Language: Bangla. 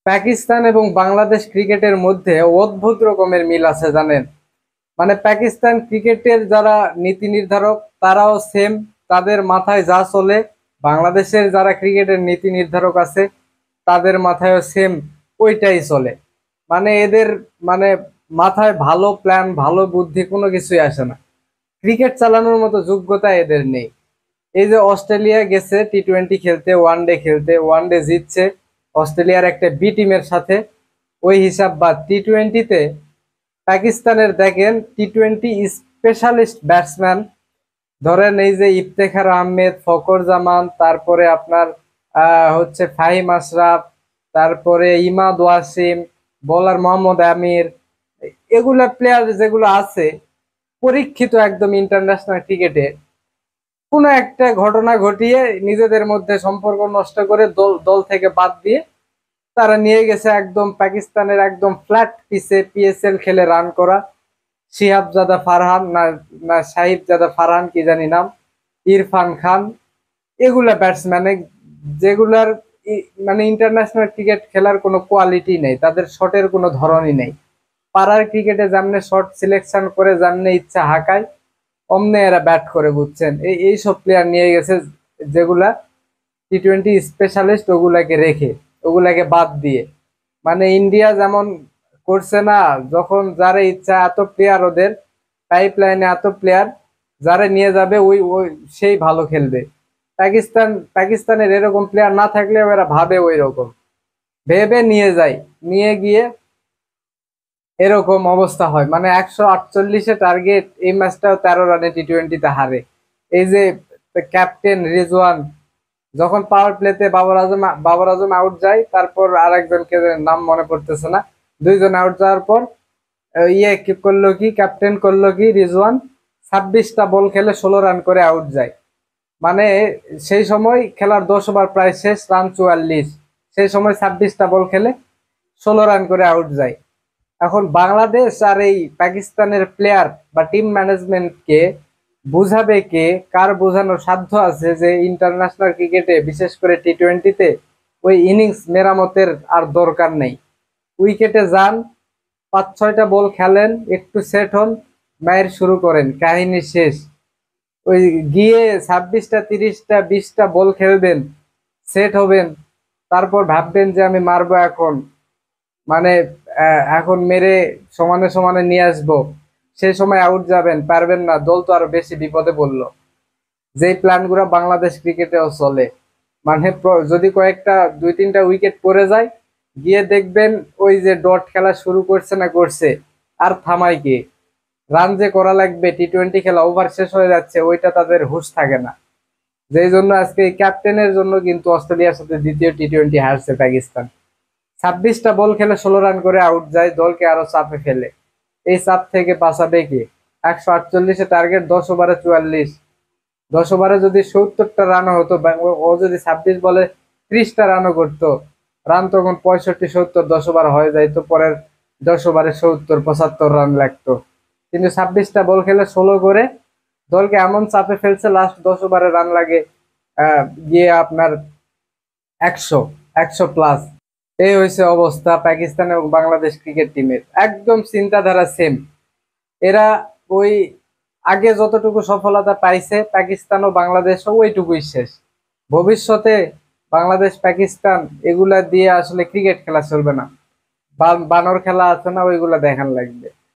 পাকিস্তান এবং বাংলাদেশ ক্রিকেটের মধ্যে অদ্ভুত রকমের মিল আছে জানেন। মানে পাকিস্তান ক্রিকেটের যারা নীতি নির্ধারক তারাও সেম, তাদের মাথায় যা চলে বাংলাদেশের যারা ক্রিকেটের নীতি নির্ধারক আছে তাদের মাথায়ও সেম ওইটাই চলে। মানে এদের মানে মাথায় ভালো প্ল্যান ভালো বুদ্ধি কোনো কিছুই আসে না, ক্রিকেট চালানোর মতো যোগ্যতা এদের নেই। এই যে অস্ট্রেলিয়া গেছে টি-20 খেলতে, ওয়ানডে খেলতে, ওয়ানডে জিতছে অস্ট্রেলিয়ার একটা বি টিমের সাথে, ওই হিসাব বাদ টি-20-তে পাকিস্তানের দেখেন টি-20 স্পেশালিস্ট ব্যাটসম্যান, ধরেন এই যে ইফতেখার আহমেদ, ফকর জামান, তারপরে আপনার হচ্ছে ফাহিম আশরাফ, তারপরে ইমাদ ওয়াসিম, বোলার মোহাম্মদ আমির, এগুলা প্লেয়ার যেগুলো আছে পরীক্ষিত একদম ইন্টারন্যাশনাল ক্রিকেটে, কোনো একটা ঘটনা ঘটিয়ে নিজেদের মধ্যে সম্পর্ক নষ্ট করে দল দল থেকে বাদ দিয়ে তারা নিয়ে গেছে একদম পাকিস্তানের একদম ফ্ল্যাট পিচে পিএসএল খেলে রান করা শিহাবজাদা ফারহান, না না সাহিবজাদা ফারহান কি জানি নাম, ইরফান খান, এগুলা ব্যাটসম্যান যেগুলার মানে ইন্টারন্যাশনাল ক্রিকেট খেলার কোনো কোয়ালিটি নেই, তাদের শটের কোনো ধরনই নেই। পাড়ার ক্রিকেটে যেমনে শট সিলেকশন করে যেমনে ইচ্ছা হাঁকায় অমনে এরা ব্যাট করে, বুঝছেন। এইসব প্লেয়ার নিয়ে গেছে যেগুলা টি-20 স্পেশালিস্ট, ওগুলাকে রেখে ওগুলাকে বাদ দিয়ে। মানে ইন্ডিয়া যেমন করছে না, যখন যারা ইচ্ছা এত প্লেয়ার, ওদের পাইপলাইনে এত প্লেয়ার, যারা নিয়ে যাবে ওই ওই সেই ভালো খেলবে। পাকিস্তানের এরকম প্লেয়ার না থাকলে ওরা ভাবে ওই রকম ভেবে নিয়ে যায়, নিয়ে গিয়ে এরকম অবস্থা হয়। মানে 148-এ টার্গেট, এই ম্যাচটাও 13 রানে টি-20-তে হারে। এই যে ক্যাপ্টেন রিজওয়ান যখন পাওয়ার প্লেতে বাবর আজম আউট যায়, তারপর আর একজনকে নাম মনে পড়তেছে না, দুইজন আউট যাওয়ার পর ইয়ে কি করলো, কি ক্যাপ্টেন করলো কি রিজওয়ান, 26টা বল খেলে 16 রান করে আউট যায়। মানে সেই সময় খেলার 10 ওভার প্রায় শেষ, রান 44, সেই সময় 26টা বল খেলে 16 রান করে আউট যায়। এখন বাংলাদেশ আর এই পাকিস্তানের প্লেয়ার বা টিম ম্যানেজমেন্টকে বুঝাবে কে, কার বোঝানোর সাধ্য আছে যে ইন্টারন্যাশনাল ক্রিকেটে বিশেষ করে টি-20-তে ওই ইনিংস মেরামতের আর দরকার নেই। উইকেটে যান, 5-6টা বল খেলেন, একটু সেট হন, ম্যাচ শুরু করেন, কাহিনী শেষ। ওই গিয়ে 26টা 30টা 20টা বল খেলবেন, সেট হবেন, তারপর ভাববেন যে আমি মারবো এখন, মানে এখন মেরে সমানে সমানে নিয়ে আসবো, সেই সময় আউট যাবেন, পারবেন না, দল তো আরো বেশি বিপদে পড়লো। যেই প্ল্যান গুলা বাংলাদেশ ক্রিকেটেও চলে, মানে যদি কয়েকটা 2-3টা উইকেট পড়ে যায়, গিয়ে দেখবেন ওই যে ডট খেলা শুরু করছে না করছে, আর থামাই কে, রান যে করা লাগবে, টি-20 খেলা ওভার শেষ হয়ে যাচ্ছে, ওইটা তাদের হুঁশ থাকে না। যেই জন্য আজকে এই ক্যাপ্টেনের জন্য কিন্তু অস্ট্রেলিয়ার সাথে দ্বিতীয় টি-20 হারছে পাকিস্তান। 26টা বল খেলে 16 রান করে আউট যায়, দলকে আরো চাপে ফেলে। এই চাপ থেকে বাঁচাবে কে? 148-এ টার্গেট, 10 ওভারে 44, 10 ওভারে যদি 70টা রানও হতো, ও যদি 26 বলে 30টা রানও করতো, রান তখন 65-70, 10 ওভার হয়ে যায়, তো পরের 10 ওভারে 70-75 রান লাগতো। কিন্তু 26টা বল খেলে 16 করে দলকে এমন চাপে ফেলছে, লাস্ট 10 ওভারে রান লাগে গিয়ে আপনার 100 প্লাস। এই হয়েছে অবস্থা পাকিস্তান এবং বাংলাদেশ ক্রিকেট টিমের, একদম চিন্তাধারা সেম। এরা ওই আগে যতটুকু সফলতা পাইছে পাকিস্তান ও বাংলাদেশও ওইটুকুই শেষ। ভবিষ্যতে বাংলাদেশ পাকিস্তান এগুলা দিয়ে আসলে ক্রিকেট খেলা চলবে না, বানর খেলা আছে না, ওইগুলা দেখান লাগবে।